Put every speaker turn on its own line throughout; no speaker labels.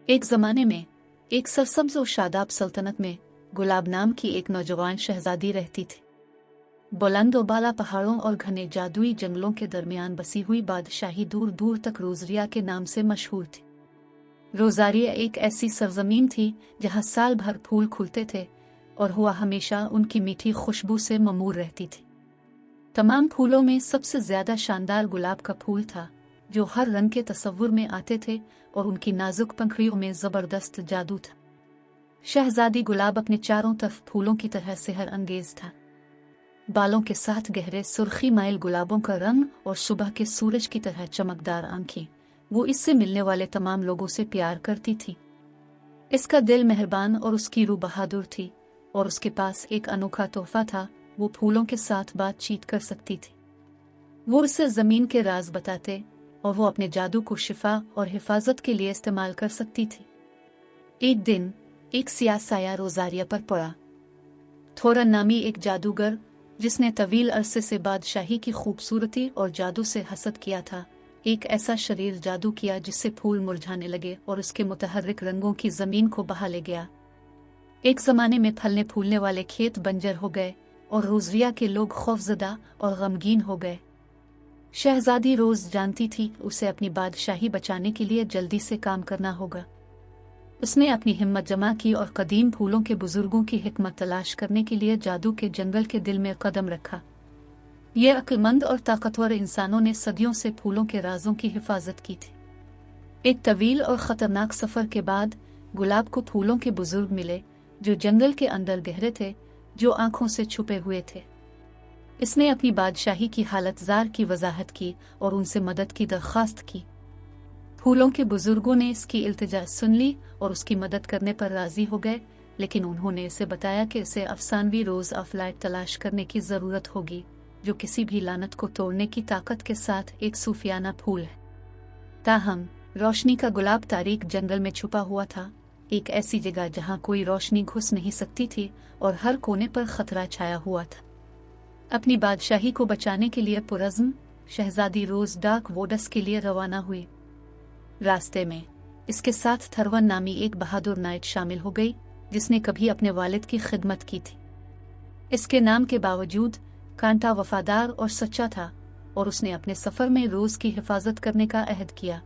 एक ज़माने में एक सरसब्ज़ और शादाब सल्तनत में गुलाब नाम की एक नौजवान शहजादी रहती थी। बुलंद और बाला पहाड़ों और घने जादुई जंगलों के दरमियान बसी हुई बादशाही दूर दूर तक रोज़रिया के नाम से मशहूर थी। रोज़ारिया एक ऐसी सरजमीन थी जहाँ साल भर फूल खुलते थे और हुआ हमेशा उनकी मीठी खुशबू से ममूर रहती थी। तमाम फूलों में सबसे ज्यादा शानदार गुलाब का फूल था, जो हर रंग के तस्वुर में आते थे और उनकी नाजुक पंखुड़ियों में जबरदस्त जादू था। शहजादी गुलाब अपने चारों तरफ फूलों की तरह सेहर अंगेज था। बालों के साथ गहरे सुर्खी माइल गुलाबों का रंग और सुबह के सूरज की तरह चमकदार आंखें, वो इससे मिलने वाले तमाम लोगों से प्यार करती थी। इसका दिल मेहरबान और उसकी रूह बहादुर थी, और उसके पास एक अनोखा तोहफा था, वो फूलों के साथ बातचीत कर सकती थी। वो उसे जमीन के राज बताते और वो अपने जादू को शिफा और हिफाजत के लिए इस्तेमाल कर सकती थी। एक दिन एक सियाह साया रोज़ारिया पर पड़ा। थोरन नामी एक जादूगर, जिसने तवील अरसे से बादशाही की खूबसूरती और जादू से हसद किया था, एक ऐसा शरीर जादू किया जिससे फूल मुरझाने लगे और उसके मुतहर्रिक रंगों की जमीन को बहा ले गया। एक जमाने में फलने फूलने वाले खेत बंजर हो गए और रोज़रिया के लोग खौफजदा और गमगीन हो गए। शहजादी रोज जानती थी उसे अपनी बादशाही बचाने के लिए जल्दी से काम करना होगा। उसने अपनी हिम्मत जमा की और कदीम फूलों के बुजुर्गों की हिकमत तलाश करने के लिए जादू के जंगल के दिल में कदम रखा। ये अक्लमंद और ताकतवर इंसानों ने सदियों से फूलों के राजों की हिफाजत की थी। एक तवील और ख़तरनाक सफ़र के बाद गुलाब को फूलों के बुजुर्ग मिले, जो जंगल के अंदर गहरे थे, जो आंखों से छुपे हुए थे। इसने अपनी बादशाही की हालत जार की वजाहत की और उनसे मदद की दरख्वास्त की। फूलों के बुजुर्गों ने इसकी इल्तिजा सुन ली और उसकी मदद करने पर राजी हो गए, लेकिन उन्होंने इसे बताया कि इसे अफसानवी रोज़ अफलाइट तलाश करने की ज़रूरत होगी, जो किसी भी लानत को तोड़ने की ताकत के साथ एक सूफियाना फूल है। ताहम रोशनी का गुलाब तारीक जंगल में छुपा हुआ था, एक ऐसी जगह जहाँ कोई रोशनी घुस नहीं सकती थी और हर कोने पर खतरा छाया हुआ था। अपनी बादशाही को बचाने के लिए पुरज़्म शहजादी रोज डार्क वोडस के लिए रवाना हुई। रास्ते में इसके साथ थरवन नामी एक बहादुर नाइट शामिल हो गई, जिसने कभी अपने वालिद की खिदमत की थी। इसके नाम के बावजूद कांटा वफादार और सच्चा था और उसने अपने सफ़र में रोज की हिफाजत करने का अहद किया।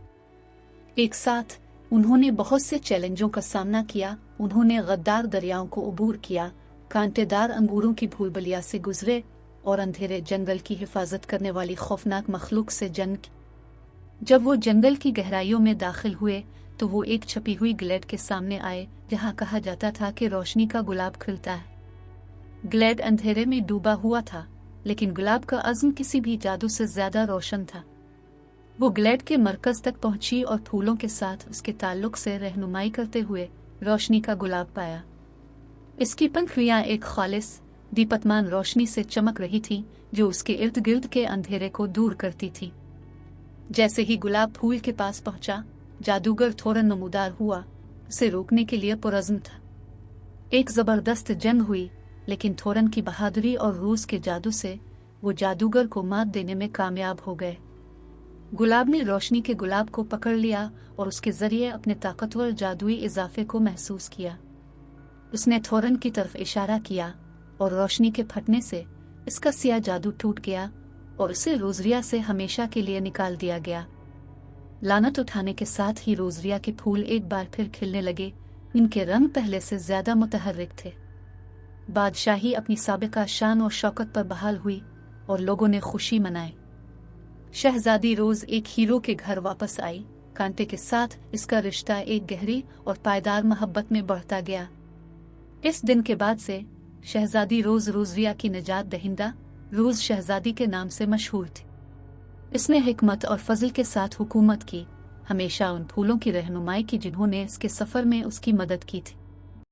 एक साथ उन्होंने बहुत से चैलेंजों का सामना किया। उन्होंने गद्दार दरियाओं को अबूर किया, कांटेदार अंगूरों की भूलभुलैया से गुजरे और अंधेरे जंगल की हिफाजत करने वाली खौफनाक मखलूक से जंग की। जब वो जंगल की गहराइयों में दाखिल हुए तो वो एक छपी हुई ग्लेड के सामने आए, जहाँ कहा जाता था कि रोशनी का गुलाब खिलता है। ग्लेड अंधेरे में डूबा हुआ था, लेकिन गुलाब का अज़्म किसी भी जादू से ज्यादा रोशन था। वो ग्लेड के मरकज तक पहुंची और फूलों के साथ उसके ताल्लुक से रहनुमाई करते हुए रोशनी का गुलाब पाया। इसकी पंखुड़ियां एक खालिस दीपतमान रोशनी से चमक रही थी, जो उसके इर्द गिर्द के अंधेरे को दूर करती थी। जैसे ही गुलाब फूल के पास पहुंचा, जादूगर थोरन नमूदार हुआ, उसे रोकने के लिए पुरज़्म था। एक जबरदस्त जंग हुई, लेकिन थोरन की बहादुरी और रूस के जादू से वो जादूगर को मात देने में कामयाब हो गए। गुलाब ने रोशनी के गुलाब को पकड़ लिया और उसके जरिए अपने ताकतवर जादुई इजाफे को महसूस किया। उसने थोरन की तरफ इशारा किया और रोशनी के फटने से इसका सिया जादू टूट गया और उसे रोज़रिया से हमेशा के लिए निकाल दिया गया। लानत उठाने के साथ ही रोज़रिया के फूल एक बार फिर खिलने लगे। इनके रंग पहले से ज्यादा मुतहर्रिक थे। बादशाही अपनी साबिका शान और शौकत पर बहाल हुई और लोगों ने खुशी मनाई। शहजादी रोज एक हीरो के घर वापस आई। कांटे के साथ इसका रिश्ता एक गहरी और पायदार मोहब्बत में बढ़ता गया। इस दिन के बाद से शहजादी रोज रोज़रिया की निजात दहिंदा रोज शहजादी के नाम से मशहूर थी। इसने हिकमत और फजल के साथ हुकूमत की, हमेशा उन फूलों की रहनुमाई की जिन्होंने इसके सफ़र में उसकी मदद की थी।